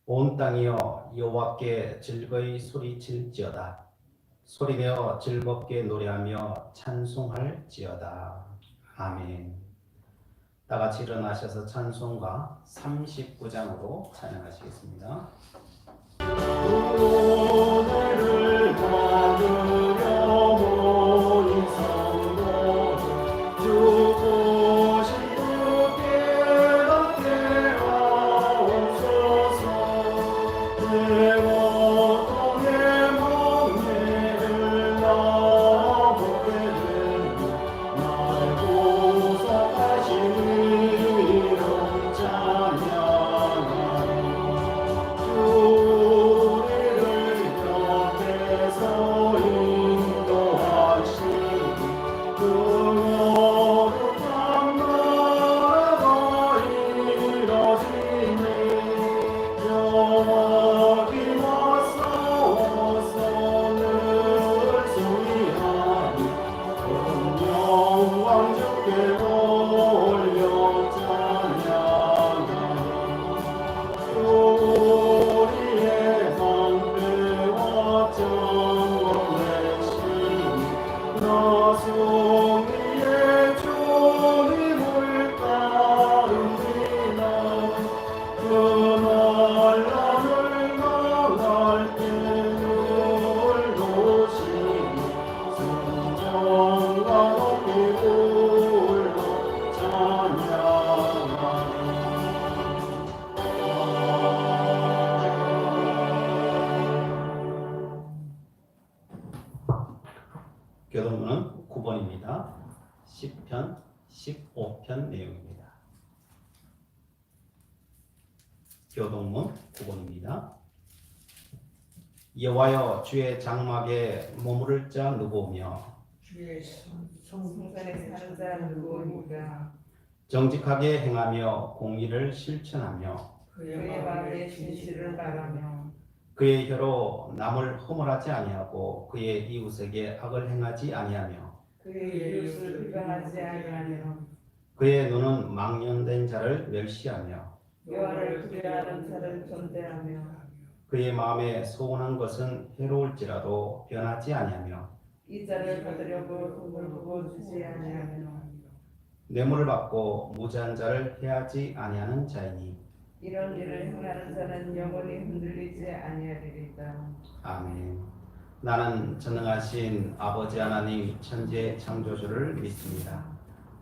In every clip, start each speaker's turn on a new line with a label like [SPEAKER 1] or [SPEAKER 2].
[SPEAKER 1] 온 땅이여 여호와께 즐거이 소리칠지어다. 소리내어 즐겁게 노래하며 찬송할지어다. 아멘. 다 같이 일어나셔서 찬송가 39장으로 찬양하시겠습니다.
[SPEAKER 2] 은혜를 받으려 모인 성도 주보시 깨닫게 하옵소서. 내 고통의 멍에를 나보게 되니 날 구속하신 이름 찬양하리. 우리를 곁에서 인도하시니 그 거룩한 나라가 이뤄지니 여호와와 싸워서 늘 승리하니 온 영광 주께 올려 찬양하니 우리의 방패와 장과 외치니 나송이의 주님을 따릅니다. 그 날라를 나갈 때 눌러오시니 순정과 높이 불러 찬양하니
[SPEAKER 1] 교동문은 9번입니다. 10편, 15편 내용입니다. 교동문 9번입니다. 여호와여 주의 장막에 머무를 자 누구오며
[SPEAKER 3] 주의 성산에 사는 자 누구오니까.
[SPEAKER 1] 정직하게 행하며 공의를 실천하며
[SPEAKER 3] 그의 마음에 진실을 바라며
[SPEAKER 1] 그의 혀로 남을 허물하지 아니하고 그의 이웃에게 악을 행하지 아니하며
[SPEAKER 3] 그의 이웃을 비방하지 아니하며
[SPEAKER 1] 그의 눈은 망령된 자를 멸시하며
[SPEAKER 3] 여호와를 두려워하는 자를 존대하며
[SPEAKER 1] 그의 마음에 소원한 것은 해로울지라도 변하지 아니하며
[SPEAKER 3] 이 자를 받으려고 돈을 보고 주지 아니하며
[SPEAKER 1] 뇌물을 받고 무지한 자를 해하지 아니하는 자이니
[SPEAKER 3] 이런 일을 행하는 자는 영원히 흔들리지 아니하리이다.
[SPEAKER 1] 아멘. 나는 전능하신 아버지 하나님 천지의 창조주를 믿습니다.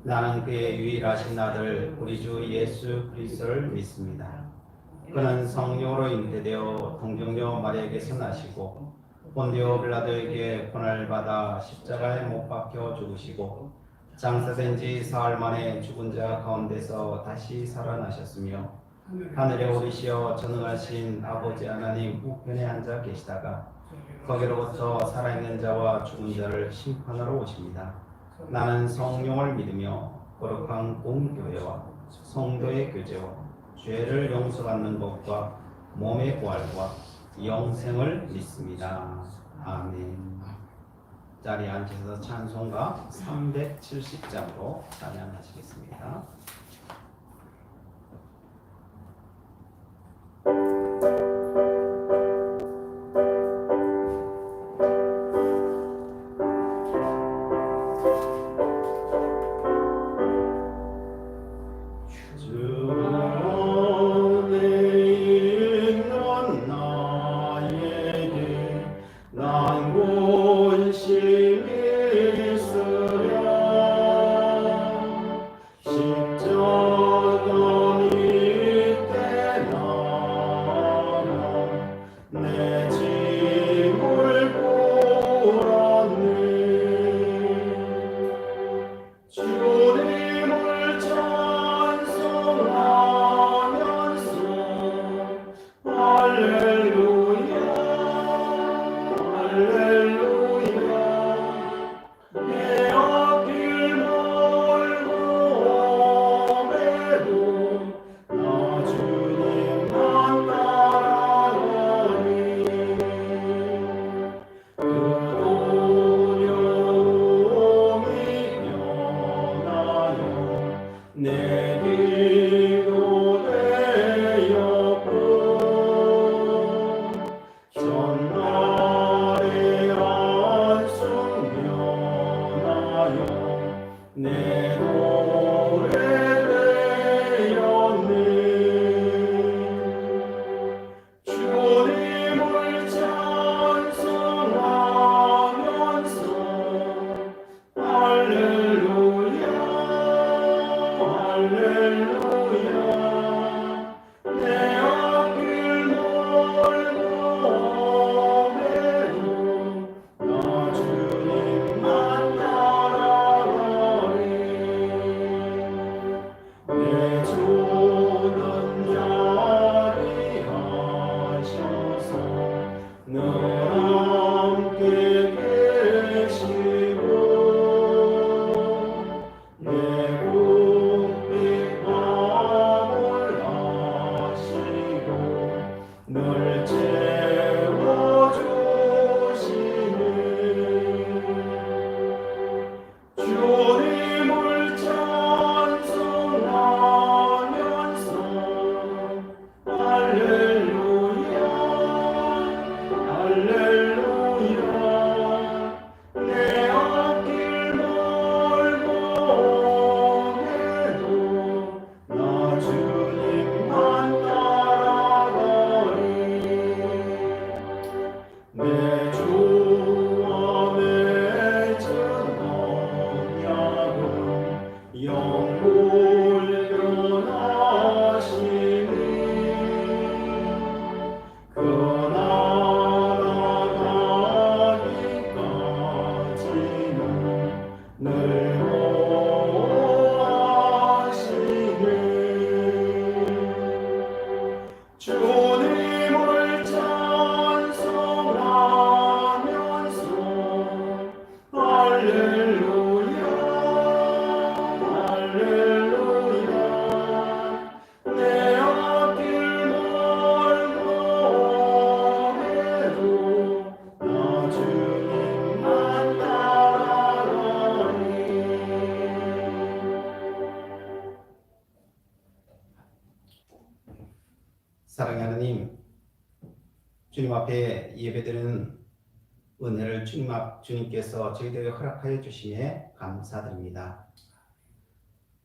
[SPEAKER 1] 나는 그의 유일하신 아들 우리 주 예수 그리스도를 믿습니다. 그는 성령으로 잉태되어 동정녀 마리아에게서 나시고 본디오 빌라도에게 고난을 받아 십자가에 못 박혀 죽으시고 장사된 지 사흘 만에 죽은 자 가운데서 다시 살아나셨으며 하늘에 오르시어 전능하신 아버지 하나님 우편에 앉아 계시다가 거기로부터 살아있는 자와 죽은 자를 심판하러 오십니다. 나는 성령을 믿으며 거룩한 공교회와 성도의 교제와 죄를 용서받는 것과 몸의 부활과 영생을 믿습니다. 아멘. 자리에 앉으셔서 찬송가 370장으로 찬양하시겠습니다.
[SPEAKER 2] 십자
[SPEAKER 1] 사랑하는 하나님, 주님 앞에 예배드리는 은혜를 주님께서 저희들에게 허락하여 주심에 감사드립니다.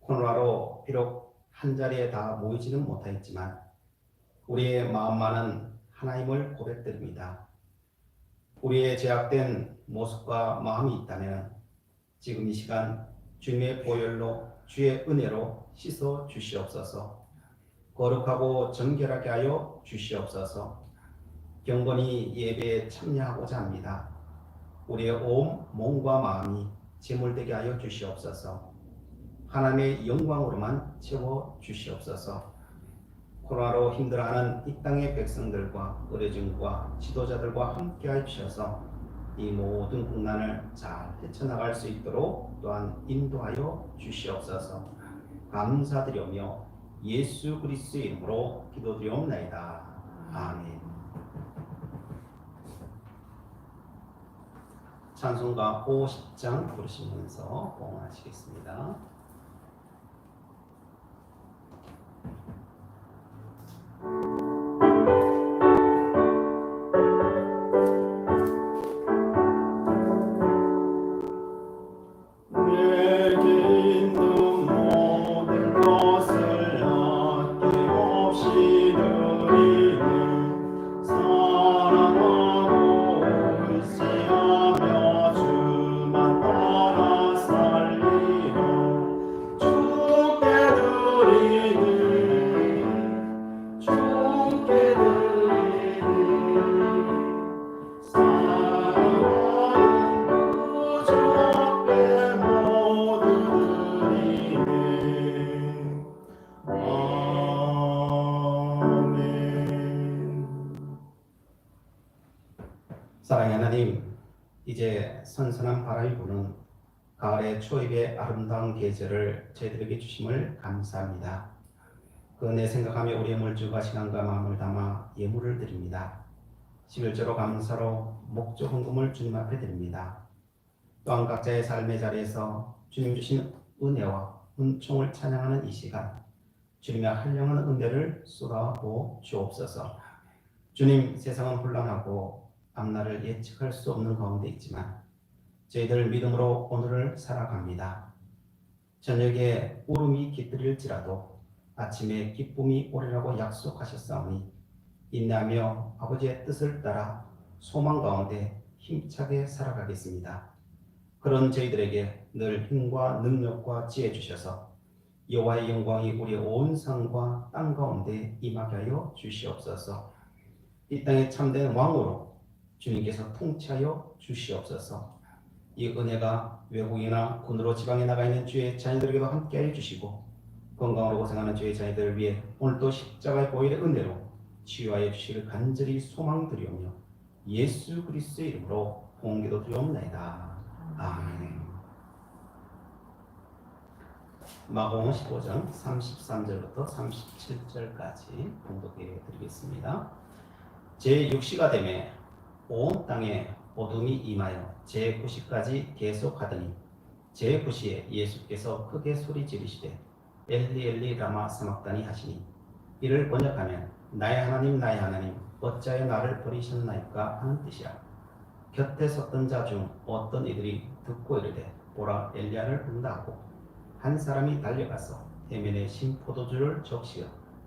[SPEAKER 1] 코로나로 비록 한자리에 다 모이지는 못하였지만 우리의 마음만은 하나님을 고백드립니다. 우리의 제약된 모습과 마음이 있다면 지금 이 시간 주님의 보혈로 주의 은혜로 씻어 주시옵소서. 거룩하고 정결하게 하여 주시옵소서. 경건히 예배에 참여하고자 합니다. 우리의 온 몸과 마음이 제물되게 하여 주시옵소서. 하나님의 영광으로만 채워 주시옵소서. 코로나로 힘들어하는 이 땅의 백성들과 의료진과 지도자들과 함께하여 주셔서 이 모든 국난을 잘 헤쳐나갈 수 있도록 또한 인도하여 주시옵소서. 감사드리며 예수 그리스도의 이름으로 기도드리옵나이다. 아멘. 찬송가 50장 부르시면서 봉헌하시겠습니다.
[SPEAKER 2] 내게 있는 모든 것을 아낌없이 드리는 사랑하고 의지하며 주만 따라 살리며 주께 드리는 사랑하는 구주 앞에 모두 드리네. 아멘.
[SPEAKER 1] 사랑의 하나님, 이제 선선한 바람이 부는 가을의 초입의 아름다운 계절을 저희들에게 주심을 감사합니다. 그 은혜 생각하며 우리의 물질과 시간과 마음을 담아 예물을 드립니다. 11조로 감사로 목조 헌금을 주님 앞에 드립니다. 또한 각자의 삶의 자리에서 주님 주신 은혜와 은총을 찬양하는 이 시간, 주님의 한량한 은혜를 쏟아부어 주옵소서. 주님, 세상은 혼란하고 앞날을 예측할 수 없는 가운데 있지만 저희들 믿음으로 오늘을 살아갑니다. 저녁에 울음이 깃들일지라도 아침에 기쁨이 오리라고 약속하셨사오니 인내하며 아버지의 뜻을 따라 소망 가운데 힘차게 살아가겠습니다. 그런 저희들에게 늘 힘과 능력과 지혜 주셔서 여호와의 영광이 우리의 온 성과 땅 가운데 임하게 하여 주시옵소서. 이 땅에 참된 왕으로 주님께서 통치하여 주시옵소서. 이 은혜가 외국이나 군으로 지방에 나가 있는 주의 자녀들에게도 함께하여 주시고 건강으로 고생하는 주의 자녀들을 위해 오늘도 십자가의 보혈의 은혜로 치유하여 주시길 간절히 소망드리오며 예수 그리스도의 이름으로 봉기도 드리옵나이다. 아멘. 마가복음 15장 33절부터 37절까지 봉독해 드리겠습니다. 제6시가 되매 온 땅에 어둠이 임하여 제9시까지 계속하더니 제9시에 예수께서 크게 소리 지르시되 엘리 엘리 라마 사막다니 하시니 이를 번역하면 나의 하나님 나의 하나님 어찌하여 나를 버리셨나이까 하는 뜻이라. 곁에 섰던 자 중 어떤 이들이 듣고 이르되 보라 엘리야를 부른다 하고 한 사람이 달려가서 해면에 신 포도주를 적시어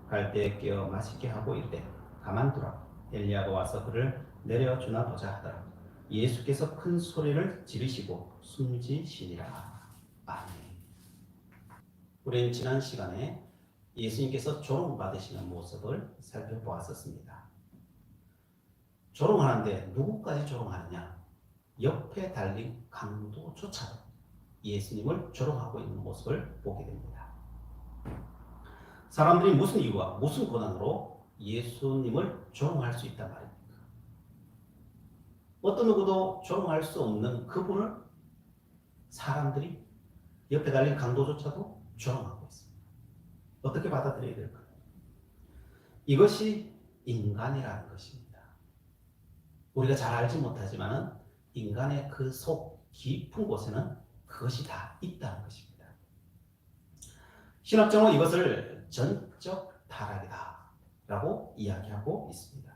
[SPEAKER 1] 갈대에 끼어 맛있게 하고 이르되 가만두라 엘리야가 와서 그를 내려주나 보자 하더라. 예수께서 큰 소리를 지르시고 숨지시니라. 아멘. 우리는 지난 시간에 예수님께서 조롱받으시는 모습을 살펴보았었습니다. 조롱하는데 누구까지 조롱하느냐? 옆에 달린 강도조차도 예수님을 조롱하고 있는 모습을 보게 됩니다. 사람들이 무슨 이유와 무슨 권한으로 예수님을 조롱할 수 있단 말입니까? 어떤 누구도 조롱할 수 없는 그분을 사람들이 옆에 달린 강도조차도 조롱하고 있습니다. 어떻게 받아들여야 될까요? 이것이 인간이라는 것입니다. 우리가 잘 알지 못하지만 인간의 그 속 깊은 곳에는 그것이 다 있다는 것입니다. 신학적으로 이것을 전적 타락이다 라고 이야기하고 있습니다.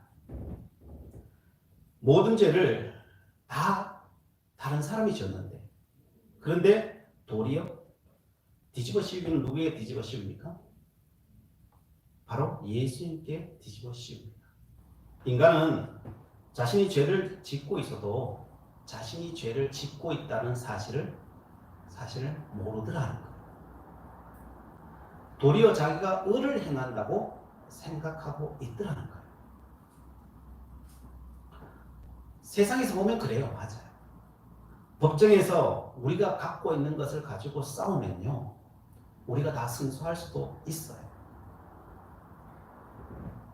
[SPEAKER 1] 모든 죄를 다 다른 사람이 지었는데, 그런데 도리어 뒤집어 씌우기는 누구에게 뒤집어 씌웁니까? 바로 예수님께 뒤집어 씌웁니다. 인간은 자신이 죄를 짓고 있어도 자신이 죄를 짓고 있다는 사실을 모르더라는 거예요. 도리어 자기가 의를 행한다고 생각하고 있더라는 거예요. 세상에서 보면 그래요. 맞아요. 법정에서 우리가 갖고 있는 것을 가지고 싸우면요, 우리가 다 승소할 수도 있어요.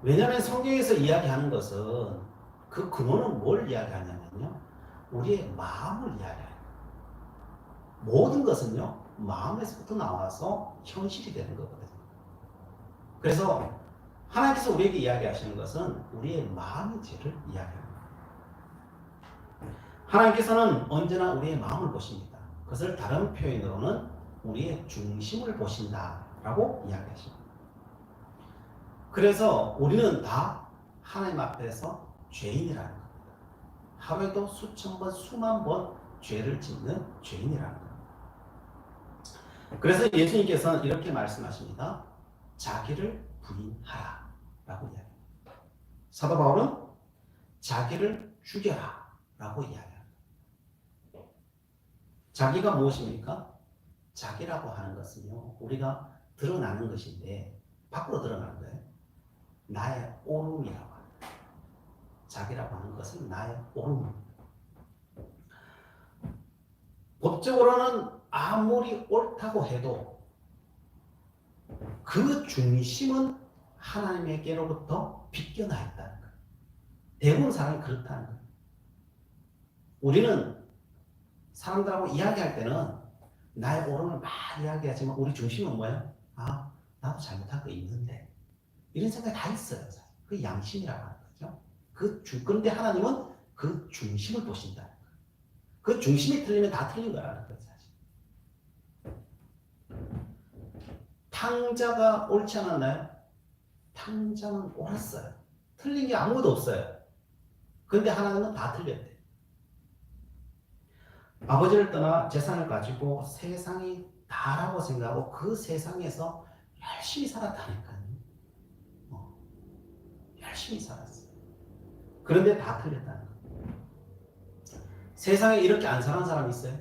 [SPEAKER 1] 왜냐하면 성경에서 이야기하는 것은 그 근원은 뭘 이야기하냐면요, 우리의 마음을 이야기해요. 모든 것은요, 마음에서부터 나와서 현실이 되는 거거든요. 그래서 하나님께서 우리에게 이야기하시는 것은 우리의 마음의 죄를 이야기합니다. 하나님께서는 언제나 우리의 마음을 보십니다. 그것을 다른 표현으로는 우리의 중심을 보신다라고 이야기하십니다. 그래서 우리는 다 하나님 앞에서 죄인이라는 겁니다. 하루에도 수천 번, 수만 번 죄를 짓는 죄인이라는 겁니다. 그래서 예수님께서는 이렇게 말씀하십니다. 자기를 부인하라 라고 이야기합니다. 사도 바울은 자기를 죽여라 라고 이야기합니다. 자기가 무엇입니까? 자기라고 하는 것은요, 우리가 드러나는 것인데 밖으로 드러나는 거예요. 나의 오름이라고 합니다. 자기라고 하는 것은 나의 오름입니다. 법적으로는 아무리 옳다고 해도 그 중심은 하나님에게로부터 빗겨나 있다는 거예요. 대부분 사람이 그렇다는 거예요. 우리는 사람들하고 이야기할 때는 나의 오름을 막 이야기하지만 우리 중심은 뭐예요? 아, 나도 잘못한 거 있는데. 이런 생각이 다 있어요. 그 양심이라고 하는 거죠. 그런데 하나님은 그 중심을 보신다는 거예요. 그 중심이 틀리면 다 틀린 거라는 거예요. 사실. 탕자가 옳지 않았나요? 탕자는 옳았어요. 틀린 게 아무것도 없어요. 그런데 하나님은 다 틀렸대요. 아버지를 떠나 재산을 가지고 세상이 다라고 생각하고 그 세상에서 열심히 살았다니까요. 열심히 살았어요. 그런데 다 틀렸다는 거예요. 세상에 이렇게 안 사는 사람 있어요?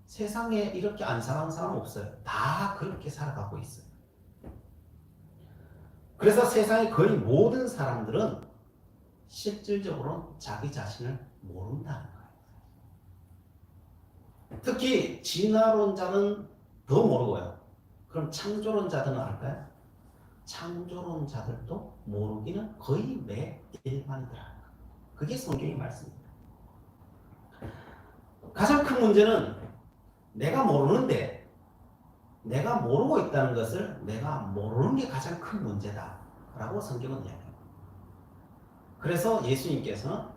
[SPEAKER 1] 세상에 이렇게 안 사는 사람 없어요. 다 그렇게 살아가고 있어요. 그래서 세상의 거의 모든 사람들은 실질적으로 자기 자신을 모른다는 거예요. 특히 진화론자는 더 모르고요. 그럼 창조론자들은 알까요? 창조론자들도 모르기는 거의 일반이더라. 그게 성경의 말씀입니다. 가장 큰 문제는 내가 모르는데, 내가 모르고 있다는 것을 내가 모르는 게 가장 큰 문제다라고 성경은 이야기합니다. 그래서 예수님께서는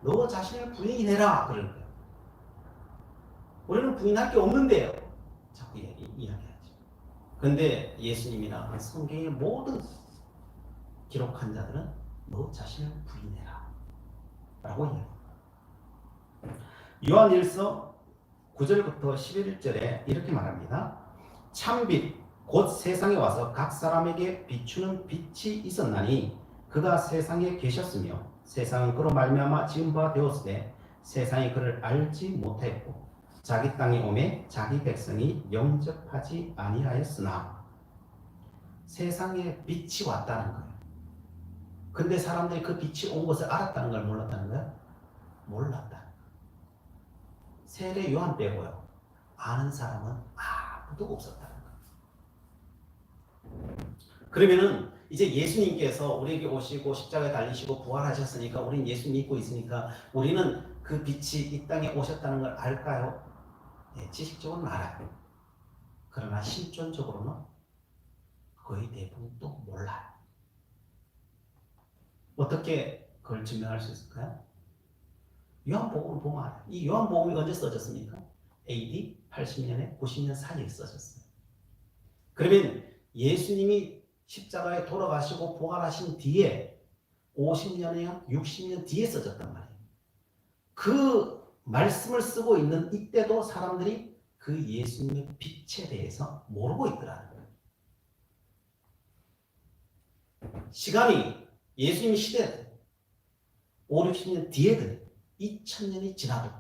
[SPEAKER 1] 너 자신을 부인해라 그러는 거예요. 우리는 부인할 게 없는데요. 자꾸 이야기하죠. 그런데 예수님이나 성경의 모든 기록한 자들은 너 자신을 부인해라 라고 이야기합니다. 요한일서 9절부터 11절에 이렇게 말합니다. 참빛 곧 세상에 와서 각 사람에게 비추는 빛이 있었나니 그가 세상에 계셨으며 세상은 그로 말미암아 지은 바 되었으되 세상이 그를 알지 못하였고 자기 땅에 오매 자기 백성이 영접하지 아니하였으나 세상에 빛이 왔다는 거예요. 근데 사람들이 그 빛이 온 것을 알았다는 걸 몰랐다는 거예요? 몰랐다는 거예요. 세례 요한 빼고요. 아는 사람은 아무도 없었다는 거예요. 그러면은 이제 예수님께서 우리에게 오시고 십자가에 달리시고 부활하셨으니까 우리는 예수 믿고 있으니까 우리는 그 빛이 이 땅에 오셨다는 걸 알까요? 네, 지식적으로는 알아요. 그러나 실존적으로는 거의 대부분 또 몰라요. 어떻게 그걸 증명할 수 있을까요? 요한복음을 보면 알아요. 이 요한복음이 언제 써졌습니까? AD 80년에 90년 사이에 써졌어요. 그러면 예수님이 십자가에 돌아가시고 부활하신 뒤에 50년이나 60년 뒤에 써졌단 말이에요. 그 말씀을 쓰고 있는 이때도 사람들이 그 예수님의 빛에 대해서 모르고 있더라는 거예요. 시간이 예수님 시대 5, 60년 뒤에든 2000년이 지나도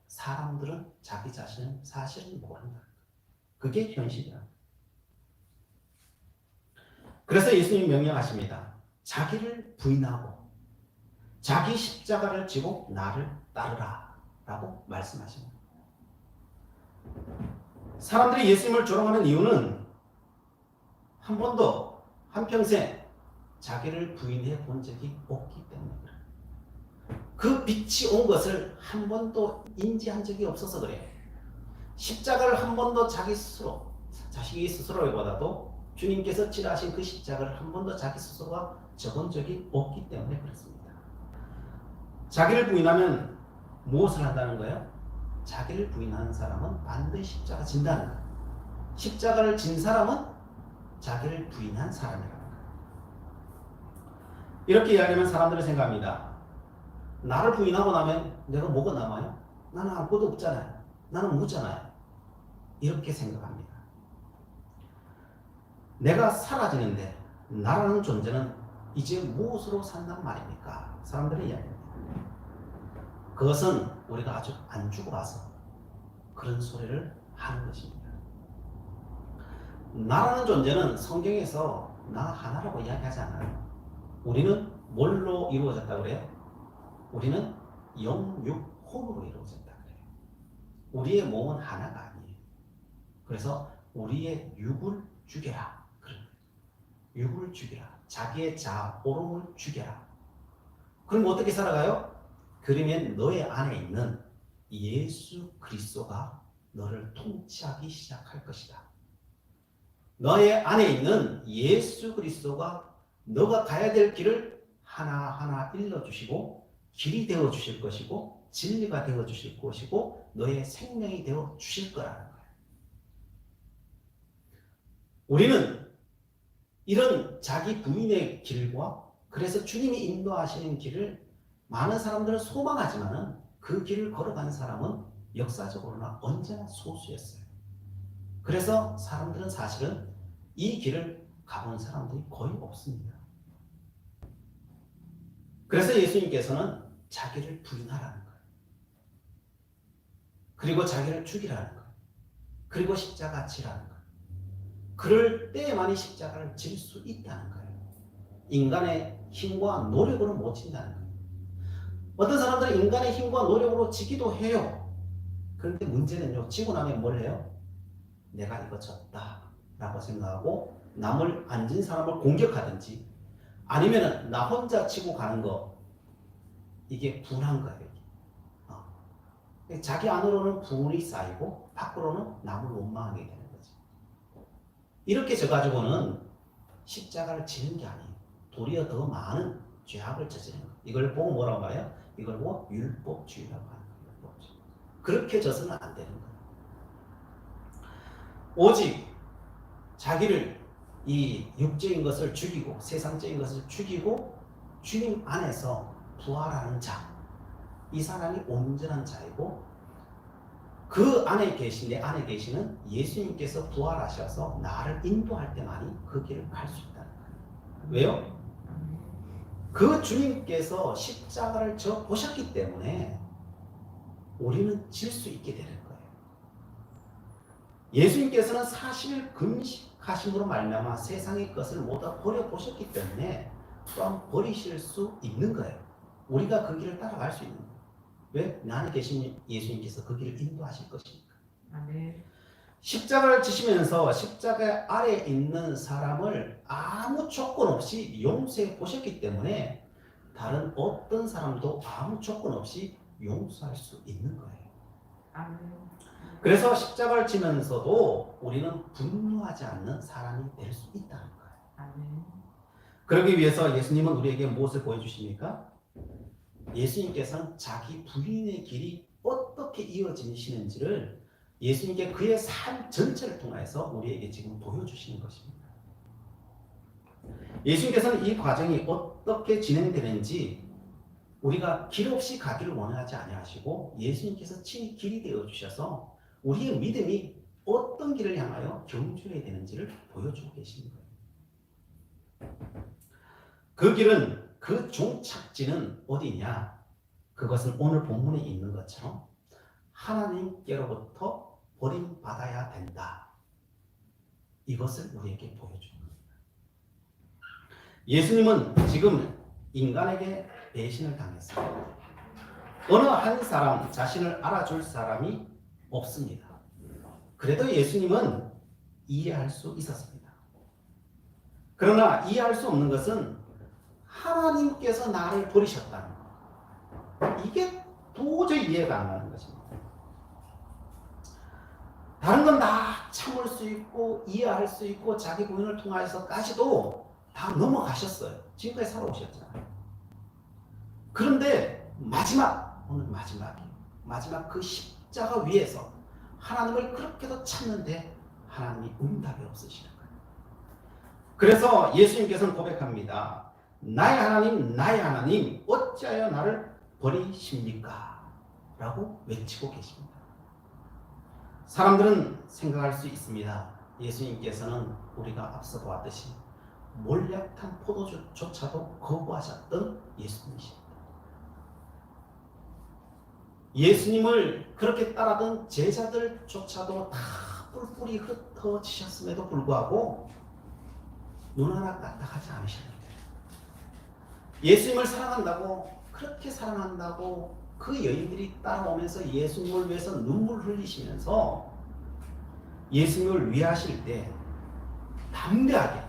[SPEAKER 1] 사람들은 자기 자신을 사실은 모른다. 그게 현실이야. 그래서 예수님이 명령하십니다. 자기를 부인하고 자기 십자가를 지고 나를 따르라 라고 말씀하십니다. 사람들이 예수님을 조롱하는 이유는 한 번도 한평생 자기를 부인해 본 적이 없기 때문에 그래요. 그 빛이 온 것을 한 번도 인지한 적이 없어서 그래요. 십자가를 한 번도 자기 스스로보다도 주님께서 치라하신 그 십자가를 한 번도 자기 스스로가 적은 적이 없기 때문에 그렇습니다. 자기를 부인하면 무엇을 한다는 거예요? 자기를 부인하는 사람은 반드시 십자가 진다는 거예요. 십자가를 진 사람은 자기를 부인한 사람이라는 거예요. 이렇게 이야기하면 사람들은 생각합니다. 나를 부인하고 나면 내가 뭐가 남아요? 나는 아무것도 없잖아요. 나는 무잖아요. 이렇게 생각합니다. 내가 사라지는데 나라는 존재는 이제 무엇으로 산단 말입니까? 사람들은 이야기합니다. 그것은 우리가 아주 안 죽어봐서 그런 소리를 하는 것입니다. 나라는 존재는 성경에서 나 하나라고 이야기하지 않아요. 우리는 뭘로 이루어졌다고 그래요? 우리는 영육혼으로 이루어졌다 그래요. 우리의 몸은 하나가 아니에요. 그래서 우리의 육을 죽여라. 육을 죽여라. 자기의 자오름을 죽여라. 그럼 어떻게 살아가요? 그러면 너의 안에 있는 예수 그리스도가 너를 통치하기 시작할 것이다. 너의 안에 있는 예수 그리스도가 너가 가야 될 길을 하나하나 일러주시고 길이 되어 주실 것이고 진리가 되어 주실 것이고 너의 생명이 되어 주실 거라는 거예요. 우리는 이런 자기 부인의 길과 그래서 주님이 인도하시는 길을 많은 사람들은 소망하지만은 그 길을 걸어간 사람은 역사적으로나 언제나 소수였어요. 그래서 사람들은 사실은 이 길을 가본 사람들이 거의 없습니다. 그래서 예수님께서는 자기를 부인하라는 거예요. 그리고 자기를 죽이라는 거예요. 그리고 십자가 지라는 거예요. 그럴 때만이 십자가를 질 수 있다는 거예요. 인간의 힘과 노력으로 못 진다는 거예요. 어떤 사람들은 인간의 힘과 노력으로 지기도 해요. 그런데 문제는요, 지고 나면 뭘 해요? 내가 이거 졌다 라고 생각하고 남을 안 진 사람을 공격하든지 아니면 나 혼자 치고 가는 거, 이게 분한 거예요. 자기 안으로는 분이 쌓이고 밖으로는 남을 원망하게 되는 거죠. 이렇게 져가지고는 십자가를 지는 게 아니에요. 도리어 더 많은 죄악을 저지르는 거예요. 이걸 보고 뭐라고 해요? 이걸 보고 율법주의라고 하는 거예요. 율법주의. 그렇게 져서는 안 되는 거예요. 오직 자기를 이 육적인 것을 죽이고 세상적인 것을 죽이고 주님 안에서 부활하는 자, 이 사람이 온전한 자이고 그 안에 계신 내 안에 계시는 예수님께서 부활하셔서 나를 인도할 때만이 그 길을 갈 수 있다는 거예요. 왜요? 그 주님께서 십자가를 져 보셨기 때문에 우리는 질 수 있게 되는 거예요. 예수님께서는 40일 금식하심으로 말미암아 세상의 것을 모두 버려보셨기 때문에 또한 버리실 수 있는 거예요. 우리가 그 길을 따라갈 수 있는 거예요. 왜? 내 안에 계신 예수님께서 그 길을 인도하실 것이니까.
[SPEAKER 3] 아멘.
[SPEAKER 1] 십자가를 지시면서 십자가 아래에 있는 사람을 아무 조건 없이 용서해 보셨기 때문에 다른 어떤 사람도 아무 조건 없이 용서할 수 있는 거예요.
[SPEAKER 3] 아멘.
[SPEAKER 1] 그래서 십자가를 지면서도 우리는 분노하지 않는 사람이 될 수 있다는 거예요.
[SPEAKER 3] 아멘.
[SPEAKER 1] 그러기 위해서 예수님은 우리에게 무엇을 보여주십니까? 예수님께서는 자기 부인의 길이 어떻게 이어지시는지를 예수님께 그의 삶 전체를 통해서 우리에게 지금 보여주시는 것입니다. 예수님께서는 이 과정이 어떻게 진행되는지 우리가 길 없이 가기를 원하지 아니하시고 예수님께서 친히 길이 되어 주셔서 우리의 믿음이 어떤 길을 향하여 경주해야 되는지를 보여주고 계시는 거예요. 그 길은, 그 종착지는 어디냐? 그것은 오늘 본문에 있는 것처럼 하나님께로부터 버림받아야 된다. 이것을 우리에게 보여주는 겁니다. 예수님은 지금 인간에게 배신을 당했습니다. 어느 한 사람, 자신을 알아줄 사람이 없습니다. 그래도 예수님은 이해할 수 있었습니다. 그러나 이해할 수 없는 것은 하나님께서 나를 버리셨다는 것. 이게 도저히 이해가 안 가는 것입니다. 다른 건 다 참을 수 있고 이해할 수 있고 자기 부인을 통하여서까지도 다 넘어가셨어요. 지금까지 살아오셨잖아요. 그런데 오늘 마지막 그 십자가 위에서 하나님을 그렇게도 찾는데 하나님이 응답이 없으시는 거예요. 그래서 예수님께서는 고백합니다. 나의 하나님, 어찌하여 나를 버리십니까? 라고 외치고 계십니다. 사람들은 생각할 수 있습니다. 예수님께서는 우리가 앞서 보았듯이 몰약한 포도주조차도 거부하셨던 예수님이십니다. 예수님을 그렇게 따르던 제자들조차도 다 뿔뿔이 흩어지셨음에도 불구하고 눈 하나 까딱하지 않으셨는데 예수님을 그렇게 사랑한다고 그 여인들이 따라오면서 예수님을 위해서 눈물 흘리시면서 예수님을 위하실 때 담대하게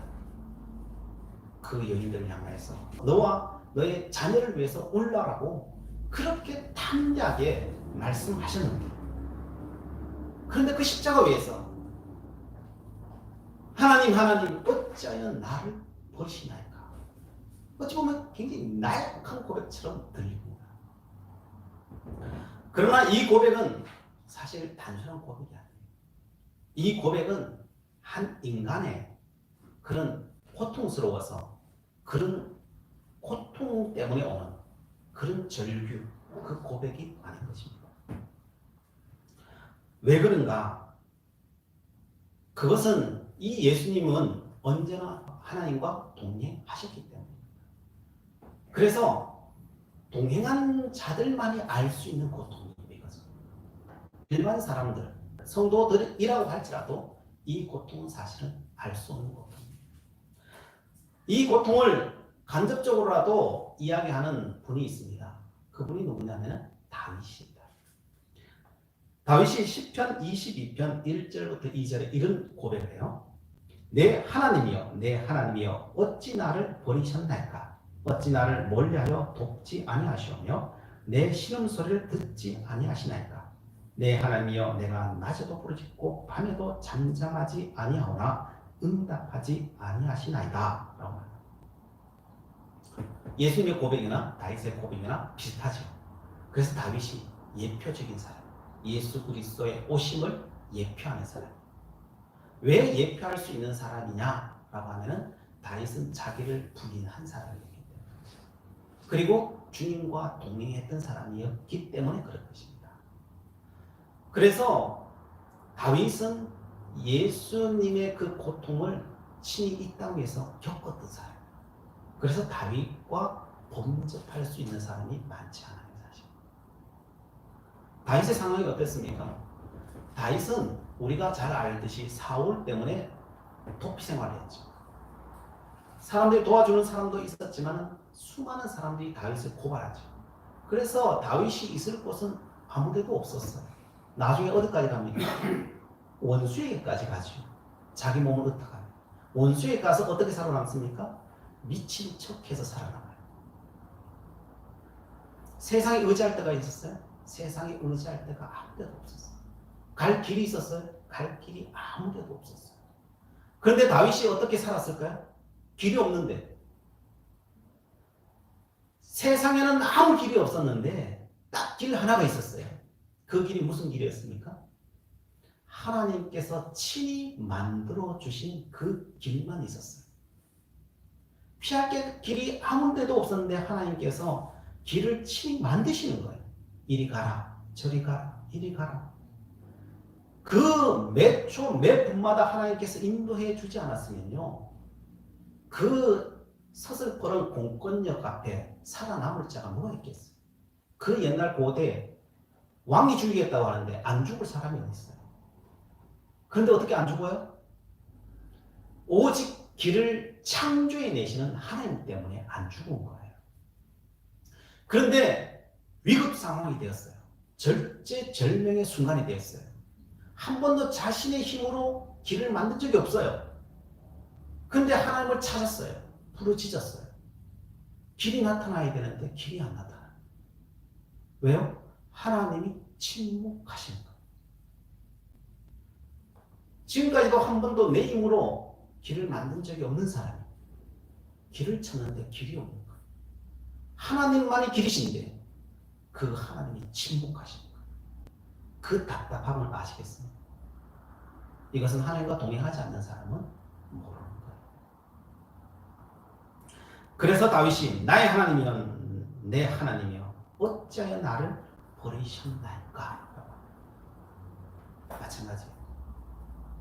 [SPEAKER 1] 그 여인들을 향해서 너와 너의 자녀를 위해서 울라라고 그렇게 담대하게 말씀하셨는데 그런데 그 십자가 위에서 하나님 어찌하여 나를 버리시나이까? 어찌 보면 굉장히 나약한 고백처럼 들립니다. 그러나 이 고백은 사실 단순한 고백이 아니에요. 이 고백은 한 인간의 그런 고통스러워서 그런 고통 때문에 오는 그런 절규, 그 고백이 아닌 것입니다. 왜 그런가? 그것은 이 예수님은 언제나 하나님과 동행하셨기 때문입니다. 그래서 동행하는 자들만이 알 수 있는 고통입니다. 이것은 일반 사람들, 성도들이라고 할지라도 이 고통은 사실은 알 수 없는 고통입니다. 이 고통을 간접적으로라도 이야기하는 분이 있습니다. 그분이 누구냐면 다윗입니다. 다윗이 시편 22편 1절부터 2절에 이런 고백을 해요. 내 하나님이여 어찌 나를 버리셨나이까? 어찌 나를 멀리하여 돕지 아니하시오며 내 신음소리를 듣지 아니하시나이까? 내 하나님이여 내가 낮에도 부르짖고 밤에도 잠잠하지 아니하오나 응답하지 아니하시나이다 라고 합니다. 예수님의 고백이나 다윗의 고백이나 비슷하죠. 그래서 다윗이 예표적인 사람, 예수 그리스도의 오심을 예표하는 사람. 왜 예표할 수 있는 사람이냐라고 하면은 다윗은 자기를 부인한 사람이기 때문에 그리고 주님과 동행했던 사람이었기 때문에 그런 것입니다. 그래서 다윗은 예수님의 그 고통을 친히 이 땅에서 겪었던 사람. 그래서 다윗과 범접할 수 있는 사람이 많지 않아요, 사실. 다윗의 상황이 어땠습니까? 다윗은 우리가 잘 알듯이 사울 때문에 도피 생활을 했죠. 사람들이 도와주는 사람도 있었지만 수많은 사람들이 다윗을 고발하죠. 그래서 다윗이 있을 곳은 아무데도 없었어요. 나중에 어디까지 갑니까? 원수에게까지 가죠. 자기 몸을 흩어가요. 원수에게 가서 어떻게 살아남습니까? 미친 척해서 살아남아요. 세상에 의지할 데가 있었어요? 세상에 의지할 데가 아무 데도 없었어요. 갈 길이 있었어요? 갈 길이 아무 데도 없었어요. 그런데 다윗이 어떻게 살았을까요? 길이 없는데. 세상에는 아무 길이 없었는데 딱 길 하나가 있었어요. 그 길이 무슨 길이었습니까? 하나님께서 친히 만들어 주신 그 길만 있었어요. 피할 길이 아무 데도 없었는데 하나님께서 길을 친히 만드시는 거예요. 이리 가라, 저리 가라, 이리 가라. 그 몇 초, 몇 분마다 하나님께서 인도해 주지 않았으면요, 그 서슬퍼런 공권력 앞에 살아남을 자가 뭐가 있겠어요? 그 옛날 고대 왕이 죽이겠다고 하는데 안 죽을 사람이 어디 있어요? 그런데 어떻게 안 죽어요? 오직 길을 창조해 내시는 하나님 때문에 안 죽은 거예요. 그런데 위급 상황이 되었어요. 절제절명의 순간이 되었어요. 한 번도 자신의 힘으로 길을 만든 적이 없어요. 그런데 하나님을 찾았어요. 부르짖었어요. 길이 나타나야 되는데 길이 안 나타나요. 왜요? 하나님이 침묵하시는 거예요. 지금까지도 한 번도 내 힘으로 길을 만든 적이 없는 사람이 길을 찾는데 길이 없는 거예요. 하나님만이 길이신데 그 하나님이 침묵하시는 거예요. 그 답답함을 아시겠어요? 이것은 하나님과 동행하지 않는 사람은 모르는 거예요. 그래서 다윗이 나의 하나님이여 내 하나님이여 어찌하여 나를 버리셨나이까? 마찬가지예요.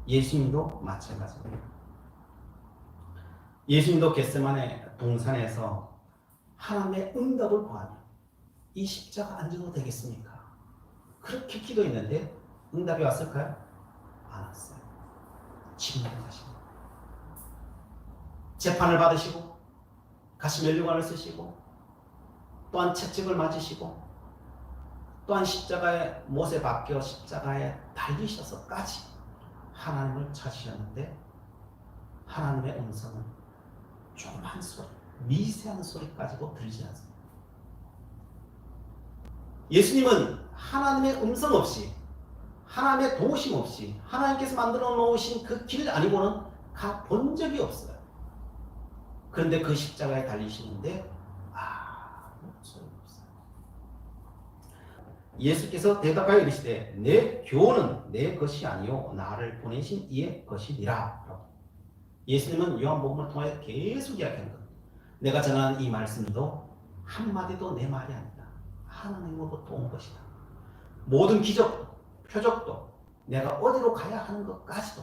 [SPEAKER 1] 예수님도 마찬가지입니다. 예수님도 겟세마네 동산에서 하나님의 응답을 구하며 이 십자가 안 져도 되겠습니까? 그렇게 기도했는데 응답이 왔을까요? 안 왔어요. 침묵하시고 재판을 받으시고 가시 면류관을 쓰시고 또한 채찍을 맞으시고 또한 십자가에 못에 박혀 십자가에 달리셔서까지 하나님을 찾으셨는데 하나님의 음성은 조그만 소리, 미세한 소리까지도 들리지 않습니다. 예수님은 하나님의 음성 없이, 하나님의 도우심 없이 하나님께서 만들어 놓으신 그 길 아니고는 가본 적이 없어요. 그런데 그 십자가에 달리시는데 아무 소리 없어요. 예수께서 대답하여 이르시되 내 교훈은 내 것이 아니요 나를 보내신 이의 것이니라. 예수님은 요한복음을 통해 계속 이야기한 것. 내가 전하는 이 말씀도 한마디도 내 말이 아니다. 하나님으로부터 온 것이다. 모든 기적도 표적도 내가 어디로 가야 하는 것까지도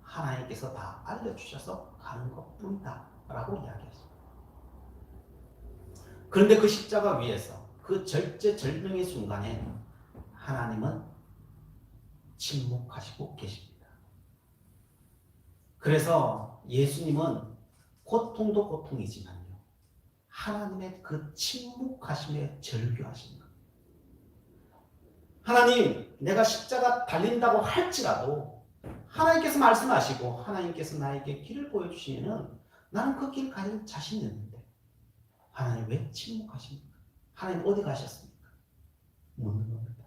[SPEAKER 1] 하나님께서 다 알려주셔서 가는 것뿐이다 라고 이야기했습니다. 그런데 그 십자가 위에서 그 절제절명의 순간에 하나님은 침묵하시고 계십니다. 그래서 예수님은 고통도 고통이지만요, 하나님의 그 침묵하심에 절규하신 것. 하나님, 내가 십자가 달린다고 할지라도 하나님께서 말씀하시고 하나님께서 나에게 길을 보여주시면 나는 그 길 갈 자신이 있는데 하나님 왜 침묵하십니까? 하나님 어디 가셨습니까? 묻는 겁니다.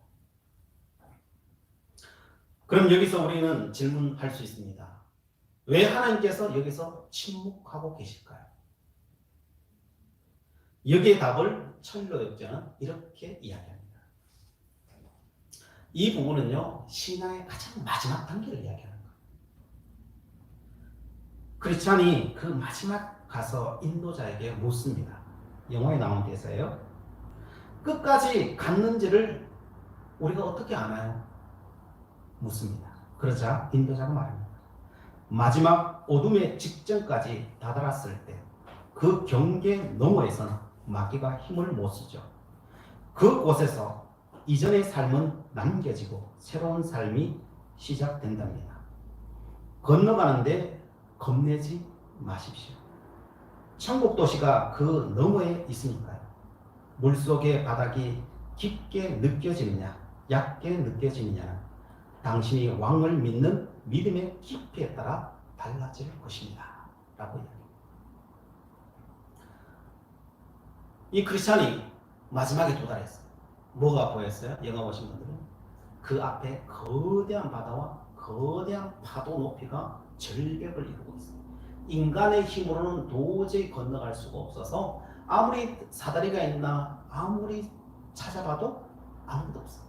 [SPEAKER 1] 그럼 여기서 우리는 질문할 수 있습니다. 왜 하나님께서 여기서 침묵하고 계실까요? 여기에 답을 철로 역전은 이렇게 이야기합니다. 이 부분은요, 신앙의 가장 마지막 단계를 이야기하는 거예요. 크리스찬이 그 마지막 가서 인도자에게 묻습니다. 영어에 나온 대사예요. 끝까지 갔는지를 우리가 어떻게 아나요? 묻습니다. 그러자 인도자가 말합니다. 마지막 어둠의 직전까지 다다랐을 때 그 경계 너머에서는 마귀가 힘을 못 쓰죠. 그곳에서 이전의 삶은 남겨지고 새로운 삶이 시작된답니다. 건너가는데 겁내지 마십시오. 천국 도시가 그 너머에 있으니까요. 물속의 바닥이 깊게 느껴지느냐 얕게 느껴지느냐는 당신이 왕을 믿는 믿음의 깊이에 따라 달라질 것입니다 라고 이야기합니다. 이 크리스찬이 마지막에 도달했어요. 뭐가 보였어요? 영화 보신 분들은 그 앞에 거대한 바다와 거대한 파도 높이가 절벽을 이루고 있어요. 인간의 힘으로는 도저히 건너갈 수가 없어서 아무리 사다리가 있나 아무리 찾아봐도 아무것도 없어요.